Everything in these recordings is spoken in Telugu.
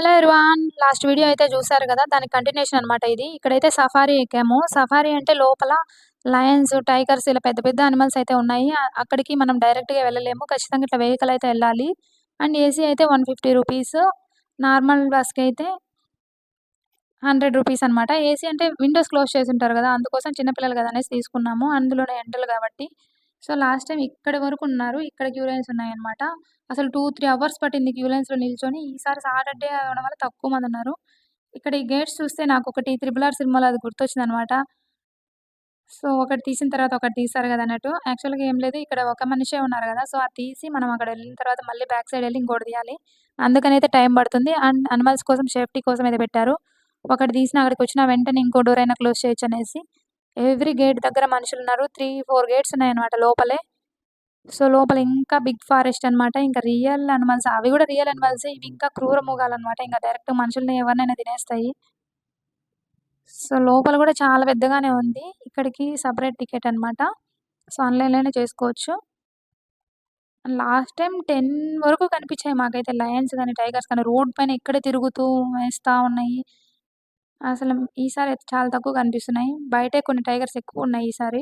Hello everyone. లాస్ట్ వీడియో అయితే చూసారు గదా! దాని కంటిన్యూషన్ అనమాట ఇది. ఇక్కడైతే సఫారీ ఎక్కాము. సఫారీ అంటే లోపల లయన్స్, టైగర్స్ ఇలా పెద్ద పెద్ద యానిమల్స్ అయితే ఉన్నాయి. అక్కడికి మనం డైరెక్ట్‌గా వెళ్ళలేము. ఖచ్చితంగా ఇట్లా వెహికల్ అయితే ఎళ్ళాలి. అండ్ ఏసీ అయితే ₹150. నార్మల్ బస్‌కైతే ₹100 అనమాట. ఏసీ అంటే విండోస్ క్లోజ్ చేసుంటారు గదా! అందుకోసం చిన్న పిల్లలు గదా! అనేసి తీసుకున్నాము. అందులోనే ఎండలు గాబట్టి. సో, లాస్ట్ టైమ్ ఇక్కడి వరకున్నారు. ఇక్కడ క్యూ లైన్స్ ఉన్నాయన్నమాట. అసలు 2, 3 అవర్స్ పట్టింది క్యూ లైన్స్‌లో నిల్చొని. ఈసారి సాటర్‌డే అవ్వడం వల్ల తక్కువ మందున్నారు. ఇక్కడ ఈ గేట్స్ చూస్తే నాకొకటి 'త్రిబుల్ ఆర్' సినిమాలో అది గుర్తొచ్చిందనమాట. సో, ఒకటి తీసిన తర్వాత ఒకటి తీస్తారు గదా! అన్నట్టు. యాక్చువల్‌గా ఏం లేదు. ఇక్కడ ఒక మనిషే ఉన్నారు గదా! సో, అది తీసి మనం అక్కడెళ్ళిన తర్వాత మళ్ళీ బ్యాక్ సైడ్ ఎళ్లి ఇంకోటి తీయాలి. అందుకనైతే టైం పడుతుంది. అండ్ అనిమల్స్ కోసం సేఫ్టీ కోసం అయితే పెట్టారు. ఒకటి తీసినా అక్కడికొచ్చిన వెంటనే ఇంకో డోర్ అయినా క్లోజ్ చేయొచ్చనేసి. ఎవ్రీ గేట్ దగ్గర మనుషులున్నారు. 3, 4 గేట్స్ ఉన్నాయన్నమాట లోపలే. సో, లోపల ఇంకా బిగ్ ఫారెస్ట్ అన్నమాట. ఇంకా రియల్ అనిమల్స్ అవి గూడా రియల్ అనిమల్సే. ఇవి ఇంకా క్రూర మృగాలన్నమాట. ఇంక డైరెక్ట్ మనుషుల్ని ఎవరినైనా తినేస్తాయి. సో, లోపల గూడా చాలా పెద్దగానే ఉంది. ఇక్కడికి సెపరేట్ టికెట్ అన్నమాట. సో, ఆన్‌లైన్‌లోనే చేసుకోవచ్చు. లాస్ట్ టైమ్ 10 వరకు కనిపించాయి మాకైతే లయన్స్ గాని, టైగర్స్ గాని రోడ్ పైన ఇక్కడే తిరుగుతూ మేస్తా ఉన్నాయి. అసలు ఈసారి అయితే చాలా తక్కువ కనిపిస్తున్నాయి. బయటే కొన్ని టైగర్స్ ఎక్కువున్నాయి ఈసారి.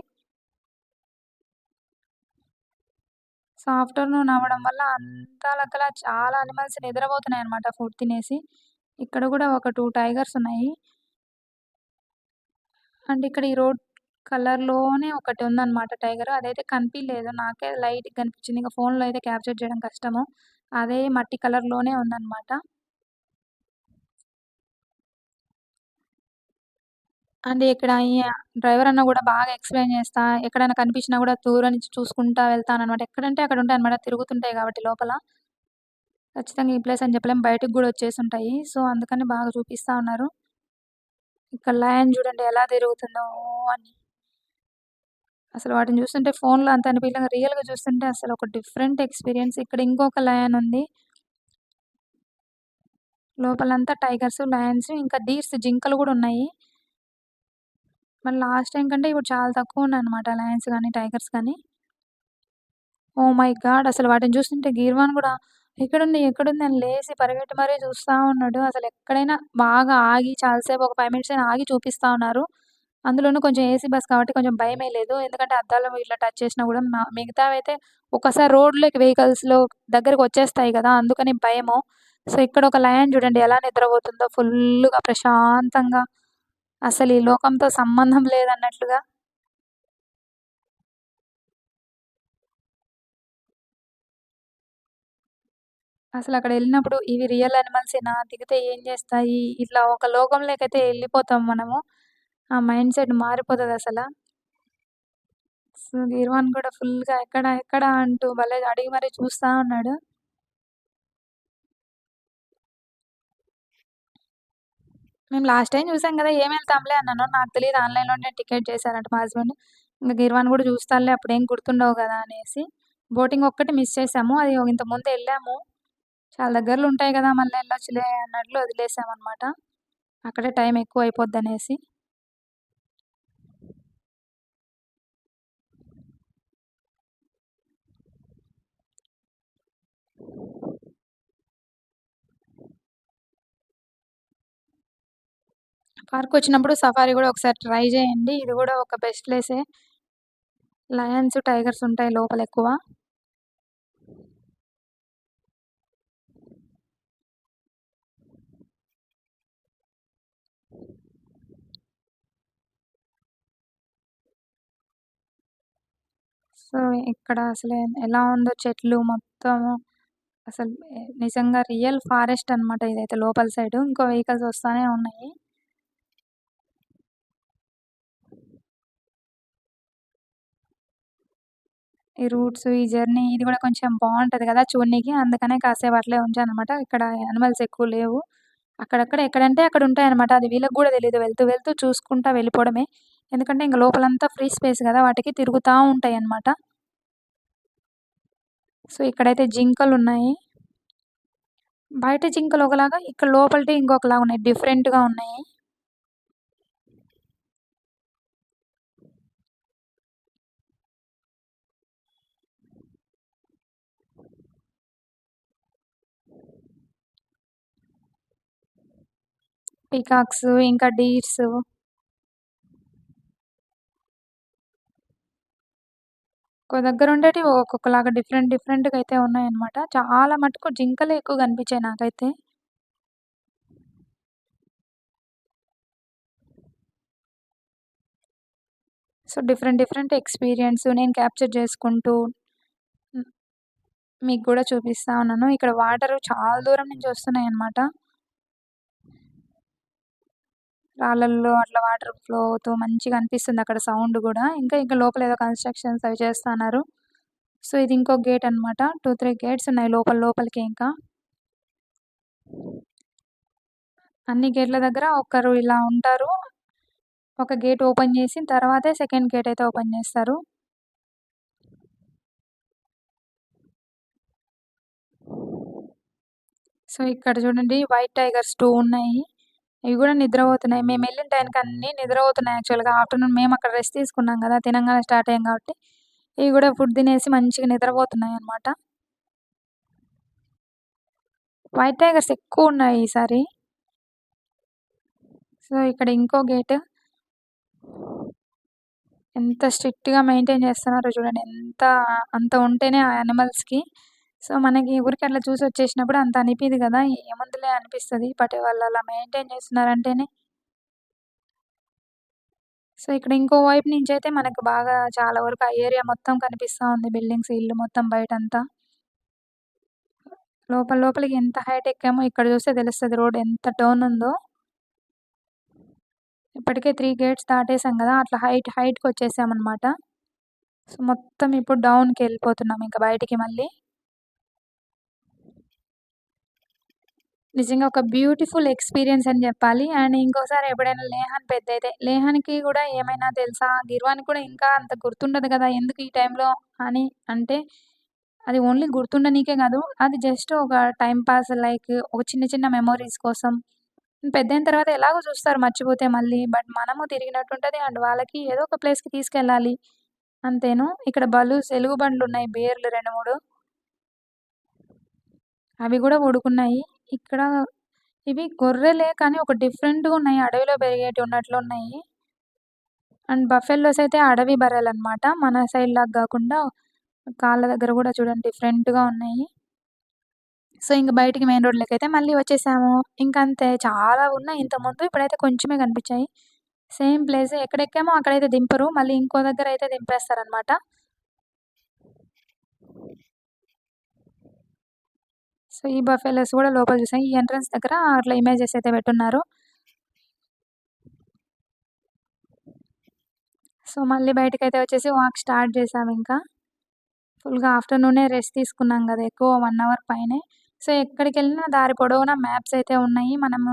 సో, ఆఫ్టర్‌నూన్ అవ్వడం వల్ల అంతా లెక్కల చాలా అనిమల్స్ నిద్రపోతున్నాయన్నమాట ఫుడ్ తినేసి. ఇక్కడ గూడా ఒక 2 టైగర్స్ ఉన్నాయి. అండ్ ఇక్కడ ఈ రోడ్ కలర్‌లోనే ఒకటి ఉందన్నమాట టైగర్. అదైతే కనిపియలేదు. నాకే లైట్‌గా కనిపించింది. ఇంక ఫోన్‌లో అయితే క్యాప్చర్ చేయడం కష్టము. అదే మట్టి కలర్‌లోనే ఉందన్నమాట. అండ్ ఇక్కడ ఈ డ్రైవర్ అన్న గూడా బాగా ఎక్స్‌ప్లెయిన్ చేస్తా, ఎక్కడైనా కనిపించినా గూడా దూరం నుంచి చూసుకుంటా వెళ్తానన్నమాట. ఎక్కడంటే అక్కడ ఉంటాయన్నమాట. తిరుగుతుంటాయి గాబట్టి లోపల. ఖచ్చితంగా ఈ ప్లేస్ అని చెప్పలేం. బయటికి గూడా వచ్చేసుంటాయి. సో, అందుకని బాగా చూపిస్తా ఉన్నారు. ఇక్కడ లయన్ చూడండి ఎలా తిరుగుతుందో అని. అసలు వాటిని చూస్తుంటే ఫోన్‌లో అంత అనిపియలేక రియల్‌గా చూస్తుంటే అసలు ఒక డిఫరెంట్ ఎక్స్‌పీరియన్స్. ఇక్కడ ఇంకొక లయన్ ఉంది. లోపలంతా టైగర్స్, లయన్స్ ఇంకా డీర్స్ జింకలు గూడా ఉన్నాయి. మరి లాస్ట్ టైమ్ కంటే ఇప్పుడు చాలా తక్కువున్నాయన్నమాట లయన్స్ గాని, టైగర్స్ గాని. Oh my God! అసలు వాటిని చూస్తుంటే గీర్వాన్ గూడా ఎక్కడుంది? ఎక్కడుంది? అని లేసి పరిగెట్టి మరీ చూస్తా ఉన్నాడు. అసలెక్కడైనా బాగా ఆగి చాలా సేపు ఒక 5 మినిట్స్ అయినా ఆగి చూపిస్తా ఉన్నారు. అందులోనూ కొంచెం ఏసీ బస్ కాబట్టి కొంచెం భయమే లేదు. ఎందుకంటే అద్దాలు ఇట్లా టచ్ చేసినా గూడా మిగతావైతే ఒక్కసారి రోడ్‌లోకి వెహికల్స్‌లో దగ్గరకొచ్చేస్తాయి గదా! అందుకని భయము. సో, ఇక్కడ ఒక లయన్ చూడండి ఎలా నిద్రపోతుందో ఫుల్లుగా ప్రశాంతంగా. అసలు ఈ లోకంతో సంబంధం లేదన్నట్లుగా. అసలక్కడెళ్ళినప్పుడు ఇవి రియల్ యానిమల్సేనా? దిగితే ఏం జేస్తాయి? ఇట్లా ఒక లోకంలోకైతే ఎళ్ళిపోతాం మనము. ఆ మైండ్ సెట్ మారిపోతదసల. సో, గీర్వాన్ కూడా ఫుల్‌గా ఎక్కడ, ఎక్కడ అంటూ భలే అడిగి మరీ చూస్తా ఉన్నాడు. మేము లాస్ట్ టైమ్ చూసాం గదా! ఏమెళ్తాంలే అన్నాను. నాకు తెలీదు ఆన్‌లైన్‌లోనే టికెట్ చేశారంట మా హస్బెండ్. ఇంక గీర్వాన్ గూడా చూస్తానులే అప్పుడేం గుర్తుండవు గదా! అనేసి. బోటింగ్ ఒక్కటి మిస్ చేసాము. అది ఇంతకుముందు ఎళ్ళాము. చాలా దగ్గరలో ఉంటాయి గదా! మళ్ళీ ఎళ్ళొచ్చులే అన్నట్లు వదిలేసామనమాట. అక్కడే టైం ఎక్కువయిపోద్దనేసి. పార్కొచ్చినప్పుడు సఫారీ గూడా ఒకసారి ట్రై జేయండి. ఇది గూడా ఒక బెస్ట్ ప్లేసే. లయన్స్, టైగర్స్ ఉంటాయి లోపలెక్కువ. సో, ఇక్కడ అసలు ఎలా ఉందో చెట్లు మొత్తము అసలు నిజంగా రియల్ ఫారెస్ట్ అనమాట ఇదైతే లోపల సైడు. ఇంకో వెహికల్స్ వస్తానే ఉన్నాయి. ఈ రూట్స్, ఈ జర్నీ ఇది గూడా కొంచెం బావుంటది గదా! చూడనీకి. అందుకనే కాసేపు అట్లే ఉంచాననమాట. ఇక్కడ యానిమల్స్ ఎక్కువ లేవు. అక్కడక్కడ ఎక్కడంటే అక్కడ ఉంటాయనమాట. అది వీళ్ళకి గూడా తెలీదు. వెళ్తూ వెళ్తూ చూసుకుంటా వెళ్ళిపోవడమే. ఎందుకంటే ఇంక లోపలంతా ఫ్రీ స్పేస్ గదా! వాటికి తిరుగుతా ఉంటాయనమాట. సో, ఇక్కడైతే జింకలున్నాయి. బయట జింకలు ఒకలాగా, ఇక్కడ లోపలిటి ఇంకొకలాగా ఉన్నాయి. డిఫరెంట్‌గా ఉన్నాయి. పీకాక్స్, ఇంకా డీర్స్ ఒక్కో దగ్గర ఉండేటివి ఒక్కొక్కలాగా డిఫరెంట్ డిఫరెంట్‌గా అయితే ఉన్నాయన్నమాట. చాలా మటుకు జింకలే ఎక్కువ కనిపించాయి నాకైతే. సో, డిఫరెంట్ డిఫరెంట్ ఎక్స్‌పీరియన్స్ నేను క్యాప్చర్ చేసుకుంటూ హ్మ్. మీకు గూడా చూపిస్తా ఉన్నాను. ఇక్కడ వాటరు చాలా దూరం నుంచి వస్తున్నాయన్నమాట. రాళ్ళల్లో అట్లా వాటర్ ఫ్లో అవుతూ మంచిగా అనిపిస్తుంది అక్కడ సౌండ్ గూడా. ఇంకా లోపల ఏదో కన్‌స్ట్రక్షన్స్ అవి చేస్తన్నారు. సో, ఇది ఇంకో గేట్ అన్నమాట. 2, 3 గేట్స్ ఉన్నాయి లోపలికి ఇంకా. అన్ని గేట్ల దగ్గర ఒకరు ఇలా ఉంటారు. ఒక గేట్ ఓపెన్ చేసిన తర్వాతే సెకండ్ గేట్ అయితే ఓపెన్ చేస్తారు. సో, ఇక్కడ చూడండి వైట్ టైగర్స్ 2 ఉన్నాయి. ఇవి గూడా నిద్రపోతున్నాయి. మేమెళ్ళిన టైంకి అన్నీ నిద్రపోతున్నాయి యాక్చువల్‌గా. ఆఫ్టర్‌నూన్ మేమక్కడ రెస్ట్ తీసుకున్నాం గదా! తినంగానే స్టార్ట్ అయ్యాం కాబట్టి, ఇవి గూడా ఫుడ్ తినేసి మంచిగా నిద్రపోతున్నాయన్నమాట. వైట్ టైగర్స్ ఎక్కువున్నాయి ఈసారి. సో, ఇక్కడ ఇంకో గేట్ ఎంత స్ట్రిక్ట్‌గా మెయింటైన్ చేస్తున్నారో చూడండి. అంత ఉంటేనే ఆ యానిమల్స్‌కి. సో, మనకి ఊరికే అట్లా చూసొచ్చేసినప్పుడు అంత అనిపియదు గదా! ఏముందిలే అనిపిస్తది. బట్ వాళ్ళలా మెయింటైన్ చేస్తున్నారంటేనే సో, ఇక్కడ ఇంకో వైపు నుంచయితే మనకు బాగా చాలా వరకు ఆ ఏరియా మొత్తం కనిపిస్తా ఉంది. బిల్డింగ్స్, ఇల్లు మొత్తం బయటంతా. లోపలికి ఎంత హైట్ ఎక్కామో ఇక్కడ చూస్తే తెలుస్తది రోడ్ ఎంత టర్న్ ఉందో. ఇప్పటికే 3 గేట్స్ దాటేసాం గదా! అట్లా హైట్‌కొచ్చేసామనమాట. సో, మొత్తం ఇప్పుడు డౌన్‌కెళ్ళిపోతున్నాం ఇంక బయటికి మళ్ళీ. నిజంగా ఒక బ్యూటిఫుల్ ఎక్స్‌పీరియన్స్ అని జెప్పాలి. అండ్ ఇంకోసారి ఎప్పుడైనా లేహాన్ పెద్దయితే లేహానికి గూడా ఏమైనా తెలుసా? గిర్వానికి కూడా ఇంకా అంత గుర్తుండదు గదా! ఎందుకు ఈ టైంలో అని అంటే, అది ఓన్లీ గుర్తుండనీకే గాదు. అది జస్ట్ ఒక టైమ్ పాస్ లైక్ ఒక చిన్న చిన్న మెమోరీస్ కోసం. పెద్దయిన తర్వాత ఎలాగో చూస్తారు మర్చిపోతే మళ్ళీ. బట్ మనము తిరిగినట్టుంటది. అండ్ వాళ్ళకి ఏదో ఒక ప్లేస్‌కి తీసుకెళ్ళాలి. అంతేను. ఇక్కడ ఎలుగుబండ్లున్నాయి బేర్లు 2, 3 అవి గూడా పడుకున్నాయి. ఇక్కడ ఇవి గొర్రెలే కానీ ఒక డిఫరెంట్‌గున్నాయి. అడవిలో పెరిగేటివి ఉన్నట్లున్నాయి. అండ్ బఫెల్లోస్ అయితే అడవి బర్రెలనమాట. మన సైడ్‌లాగా గాకుండా కాళ్ళ దగ్గర గూడా చూడండి డిఫరెంట్‌గా ఉన్నాయి. సో, ఇంక బయటికి మెయిన్ రోడ్‌లోకైతే మళ్ళీ వచ్చేసాము. ఇంకంతే చాలా ఉన్నాయి ఇంతకుముందు. ఇప్పుడైతే కొంచెమే కనిపించాయి. సేమ్ ప్లేసే ఎక్కడెక్కామో అక్కడైతే దింపరు. మళ్ళీ ఇంకో దగ్గరైతే దింపేస్తారనమాట. సో, ఈ బఫెలోస్ గూడా లోపల చూసాం. ఈ ఎంట్రన్స్ దగ్గర అట్లా ఇమేజెస్ అయితే పెట్టున్నారు. సో, మళ్ళీ బయటికైతే వచ్చేసి వాక్ స్టార్ట్ చేశామింకా. ఫుల్‌గా ఆఫ్టర్‌నూనే రెస్ట్ తీసుకున్నాం గదా! ఎక్కువ 1 అవర్ పైనే. సో, ఎక్కడికెళ్ళినా దారి పొడవునా మ్యాప్స్ అయితే ఉన్నాయి. మనము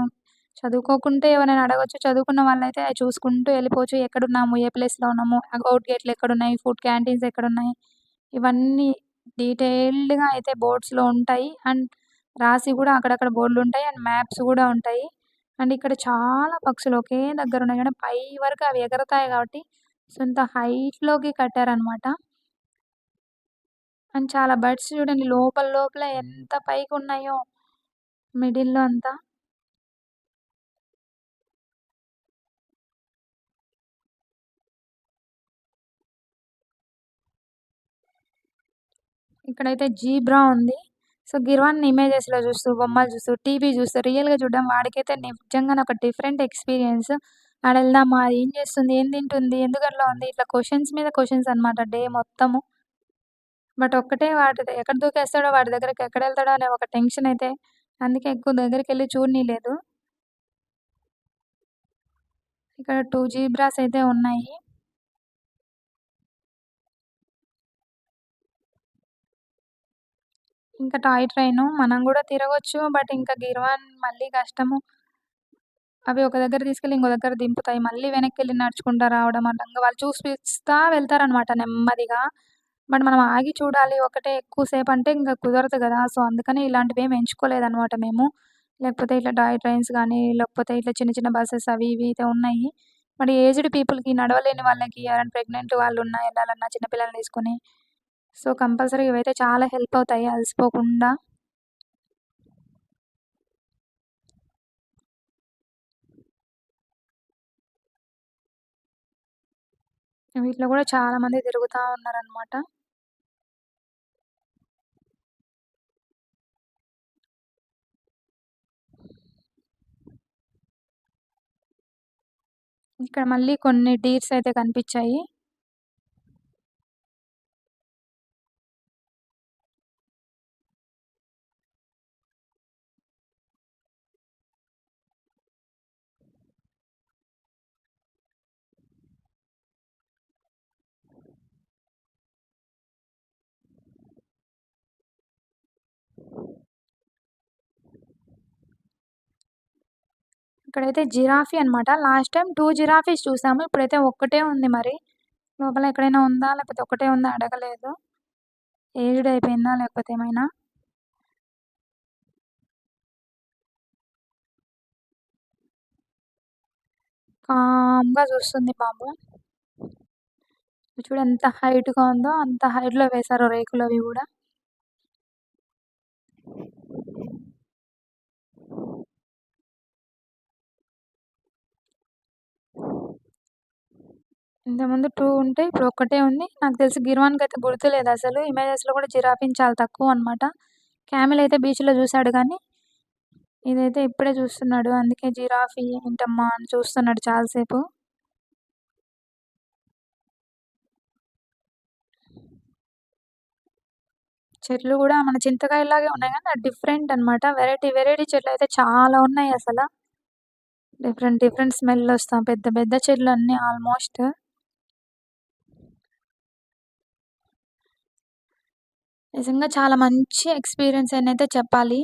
చదువుకోకుంటే ఎవరైనా అడగొచ్చు. చదువుకున్న వాళ్ళైతే అయి చూసుకుంటూ ఎళ్ళిపోవచ్చు. ఎక్కడున్నాము, ఏ ప్లేస్‌లో ఉన్నాము, ఔట్ గేట్‌లు ఎక్కడున్నాయి, ఫుడ్ క్యాంటీన్స్ ఎక్కడున్నాయి, ఇవన్నీ డీటెయిల్డ్‌గా అయితే బోర్డ్స్‌లో ఉంటాయి. అండ్ రాసి గూడా అక్కడక్కడ బోర్డులుంటాయి. అండ్ మ్యాప్స్ గూడా ఉంటాయి. అండ్ ఇక్కడ చాలా పక్షులు ఒకే దగ్గరున్నాయి గానీ, పై వరకు అవి ఎగరతాయి గాబట్టి, సో, ఇంత హైట్‌లోకి కట్టారనమాట. అండ్ చాలా బర్డ్స్ చూడండి లోపల ఎంత పైకున్నాయో మిడిల్‌లో అంతా. ఇక్కడైతే జీబ్రా ఉంది. సో, గిర్వాన్ని ఇమేజెస్‌లో చూస్తూ, బొమ్మలు చూస్తూ, టీవీ చూస్తూ, రియల్‌గా చూడడం వాడికైతే నిజంగానే ఒక డిఫరెంట్ ఎక్స్‌పీరియన్స్. ఆడెళ్దామా? అది ఏం చేస్తుంది? ఏం తింటుంది? ఎందుకట్లా ఉంది? ఇట్లా క్వెషన్స్ మీద క్వెషన్స్ అనమాట డే మొత్తము. బట్ ఒక్కటే వాటిది ఎక్కడ దూకేస్తాడో, వాటి దగ్గరికి ఎక్కడెళ్తాడో అనే ఒక టెన్షనయితే అందుకే ఎక్కువ దగ్గరికెళ్లి చూడనీయలేదు. ఇక్కడ 2 జీబ్రాస్ అయితే ఉన్నాయి. ఇంకా టాయ్ ట్రైను. మనం గూడా తిరగొచ్చు. బట్ ఇంకా గిర్వాన్ మళ్ళీ కష్టము. అవి ఒక దగ్గర తీసుకెళ్ళి ఇంకో దగ్గర దింపుతాయి. మళ్ళీ వెనక్కెళ్ళి నడుచుకుంటా రావడం అడ్డంగా వాళ్ళు చూపిస్తా వెళ్తారనమాట నెమ్మదిగా. బట్ మనం ఆగి చూడాలి ఒకటే ఎక్కువ సేపంటే ఇంక కుదరదు గదా! సో, అందుకని ఇలాంటివేమి ఎంచుకోలేదనమాట మేము. లేకపోతే ఇట్లా టాయ్ ట్రైన్స్ గానీ, లేకపోతే ఇట్లా చిన్న చిన్న బసెస్ అవి ఇవి అయితే ఉన్నాయి. మరి ఏజ్డ్ పీపుల్‌కి నడవలేని వాళ్ళకి ఎవరైనా ప్రెగ్నెంట్ వాళ్ళున్నా ఎళ్ళాలన్నా చిన్న పిల్లల్ని తీసుకొని సో, కంపల్సరీగా ఇవైతే చాలా హెల్ప్ అవుతాయి అలసిపోకుండా. వీటిలో గూడా చాలా మంది తిరుగుతా ఉన్నారనమాట. ఇక్కడ మళ్ళీ కొన్ని డీర్స్ అయితే కనిపిచ్చాయి. ఇక్కడైతే జిరాఫీ అనమాట. లాస్ట్ టైమ్ 2 జిరాఫీస్ చూసాము. ఇప్పుడైతే ఒక్కటే ఉంది మరి. లోపల ఎక్కడైనా ఉందా? లేకపోతే ఒకటే ఉందా అడగలేదు. ఏజ్డ్ అయిపోయిందా? లేకపోతే ఏమైనా? కామ్‌గా చూస్తుంది పాపం. చూడు ఎంత హైట్‌గా ఉందో అంత హైట్‌లో వేశారు రేకులవి గూడా. ఇంతకుముందు 2 ఉంటే ఇప్పుడు ఒక్కటే ఉంది. నాకు తెలిసి గిర్వాన్‌కయితే గుర్తులేదసలు. ఇమేజెస్‌లో కూడా జిరాఫీని చాలా తక్కువనమాట. క్యామెల్ అయితే బీచ్‌లో చూసాడు గానీ, ఇదైతే ఇప్పుడే చూస్తున్నాడు. అందుకే జిరాఫీ ఏంటమ్మా అని చూస్తున్నాడు చాలా సేపు. చెట్లు గూడా మన చింతకాయల్లాగే ఉన్నాయి గానీ, అది డిఫరెంట్ అనమాట. వెరైటీ, వెరైటీ చెట్లయితే చాలా ఉన్నాయసల. డిఫరెంట్, డిఫరెంట్ స్మెల్లొస్తా పెద్ద, పెద్ద చెట్లన్నీ ఆల్మోస్ట్. నిజంగా చాలా మంచి ఎక్స్‌పీరియన్స్ అనైతే చెప్పాలి.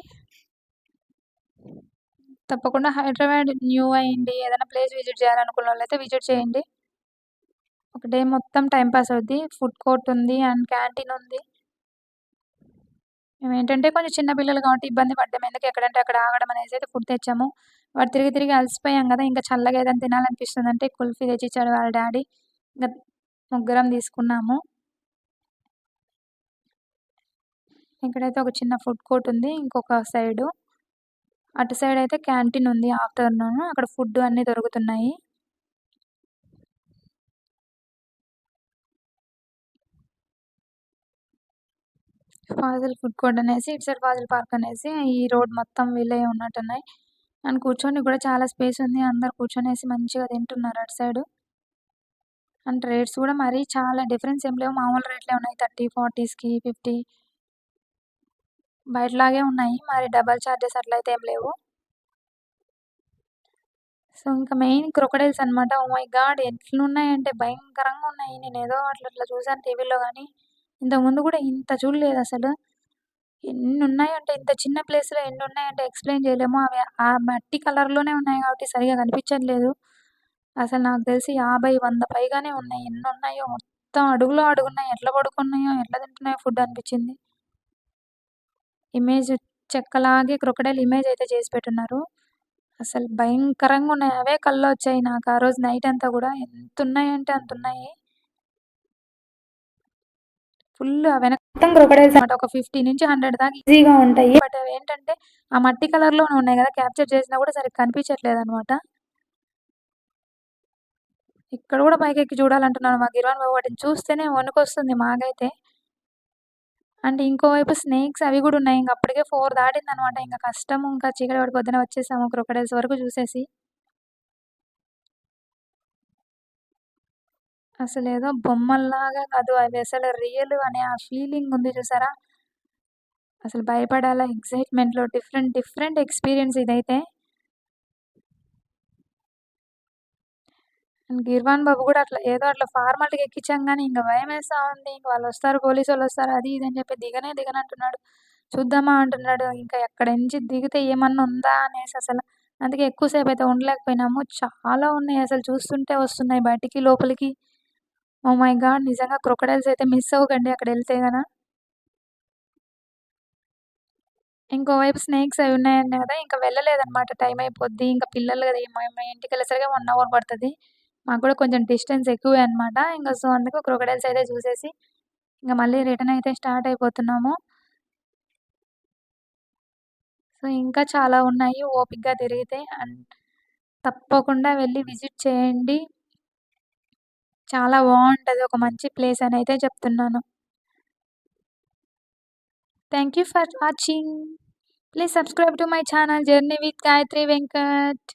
తప్పకుండా హైదరాబాద్ న్యూ అయ్యింది. ఏదైనా ప్లేస్ విజిట్ చేయాలనుకున్నోళ్ళైతే విజిట్ చేయండి. ఒక డే మొత్తం టైమ్ పాస్ అవుద్ది. ఫుడ్ కోర్ట్ ఉంది అండ్ క్యాంటీన్ ఉంది. మేమేంటంటే కొంచెం చిన్న పిల్లలు కాబట్టి ఇబ్బంది పడ్డాం. ఎందుకు ఎక్కడంటే అక్కడ ఆగడం అనేసైతే ఫుడ్ తెచ్చాము. వాడు తిరిగి తిరిగి అలసిపోయాం గదా! ఇంకా చల్లగా ఏదైనా తినాలనిపిస్తుందంటే కుల్ఫీ తెచ్చిచ్చాడు వాళ్ళ డ్యాడీ. ఇంక ముగ్గురం తీసుకున్నాము. ఇక్కడైతే ఒక చిన్న ఫుడ్ కోర్ట్ ఉంది. ఇంకొక సైడు. అటు సైడ్ అయితే క్యాంటీన్ ఉంది ఆఫ్టర్‌నూన్. అక్కడ ఫుడ్ అన్నీ దొరుకుతున్నాయి. ఫాజిల్ ఫుడ్ కోర్ట్ అనేసి, ఇటు సైడ్ ఫాజిల్ పార్క్ అనేసి ఈ రోడ్ మొత్తం వీళ్ళయి ఉన్నట్టున్నాయి. అండ్ కూర్చోనికి గూడా చాలా స్పేస్ ఉంది. అందరూ కూర్చొనేసి మంచిగా తింటున్నారు అటు సైడు. అండ్ రేట్స్ గూడా మరీ చాలా డిఫరెన్స్ ఏం లేవు. మామూలు రేట్లే ఉన్నాయి. 30, 40స్‌కి 50 బయటలాగే ఉన్నాయి. మరి డబల్ చార్జెస్ అట్లయితే ఏం లేవు. సో, ఇంకా మెయిన్ క్రొకోడైల్స్ అనమాట. Oh my God! ఎట్లున్నాయంటే భయంకరంగా ఉన్నాయి. నేనేదో అట్లా అట్లా చూసాను టీవీలో గానీ, ఇంతకుముందు గూడా ఇంత చూడలేదసలు. ఎన్నున్నాయంటే ఇంత చిన్న ప్లేస్‌లో ఎన్నున్నాయంటే ఎక్స్‌ప్లెయిన్ జేయలేము. అవి ఆ మట్టి కలర్‌లోనే ఉన్నాయి గాబట్టి సరిగ్గా కనిపించట్లేదు. అసలు నాకు తెలిసి 50, 100 పైగానే ఉన్నాయి. ఎన్నున్నాయో మొత్తం అడుగులో అడుగున్నాయి. ఎట్లా పడుకున్నాయో, ఎట్లా తింటున్నాయో ఫుడ్ అనిపిచ్చింది. ఇమేజ్ చెక్కలాగే క్రొకోడైల్ ఇమేజ్ అయితే చేసి పెట్టున్నారు. అసలు భయంకరంగున్నాయి. అవే కళ్ళొచ్చాయి నాకు ఆ రోజు నైటంతా గూడా. ఎంతున్నాయంటే అంతున్నాయి. ఫుల్లు ఆ వెనక మొత్తం క్రొకోడైల్స్ అన్నమాట. ఒక 50-100 దాకా ఈజీగా ఉంటాయి. బట్ అవేంటంటే, ఆ మట్టి కలర్‌లోనే ఉన్నాయి గదా! క్యాప్చర్ చేసినా గూడా సరిగ్గా కనిపించట్లేదనమాట. ఇక్కడ గూడా పైకెక్కి చూడాలంటున్నాడు మా గిరాన్ బాబు. వాటిని చూస్తేనే వణుకొస్తుంది మాకైతే. అండ్ ఇంకోవైపు స్నేక్స్ అవి గూడా ఉన్నాయి. ఇంక అప్పటికే 4 దాటిందనమాట. ఇంక కష్టము. ఇంకా చీకటి పడిపోద్దని వచ్చేసాము క్రొకోడైల్స్ వరకు చూసేసి. అసలేదో బొమ్మల్లాగా కాదు. అవి అసలు రియల్ అనే ఆ ఫీలింగ్ ఉంది చూసారా? అసలు భయపడాలా, ఎక్సైట్‌మెంట్‌లో డిఫరెంట్, డిఫరెంట్ ఎక్స్‌పీరియన్స్ ఇదైతే. గిర్వాన్ బాబు గూడా అట్లా ఏదో అట్లా ఫార్మాలిటీగా ఎక్కించాం గానీ, ఇంక భయమేస్తా ఉంది. ఇంక వాళ్ళొస్తారు, పోలీసోళ్ళొస్తారు అది ఇది అని చెప్పి దిగనే దిగనంటున్నాడు. చూద్దామా అంటున్నాడు. ఇంకా ఎక్కడి నుంచి దిగితే ఏమన్నా ఉందా అనేసి అసల. అందుకే ఎక్కువ సేపయితే ఉండలేకపోయినాము. చాలా ఉన్నాయి అసలు చూస్తుంటే వస్తున్నాయి బయటికి, లోపలికి. Oh my God! నిజంగా క్రొకోడైల్స్ అయితే మిస్ అవ్వకండి అక్కడెళ్తే గన. ఇంకోవైపు స్నేక్స్ అవి ఉన్నాయన్నా గదా! ఇంక వెళ్ళలేదనమాట. టైం అయిపోద్ది. ఇంక పిల్లలు గదా! మా ఇంటికెళ్ళేసరికి 1 అవర్ పడతది. మాకు గూడా కొంచెం డిస్టెన్స్ ఎక్కువే అనమాట. ఇంక సో, అందుకు క్రొకోడైల్స్ అయితే చూసేసి, ఇంక మళ్ళీ రిటర్న్ అయితే స్టార్ట్ అయిపోతున్నాము. సో, ఇంకా చాలా ఉన్నాయి ఓపికగా తిరిగితే. అండ్ తప్పకుండా వెళ్లి విజిట్ చేయండి. చాలా బావుంటది. ఒక మంచి ప్లేస్ అనైతే చెప్తున్నాను. Thank you for watching. Please subscribe to my channel journey with Gayatri Venkat.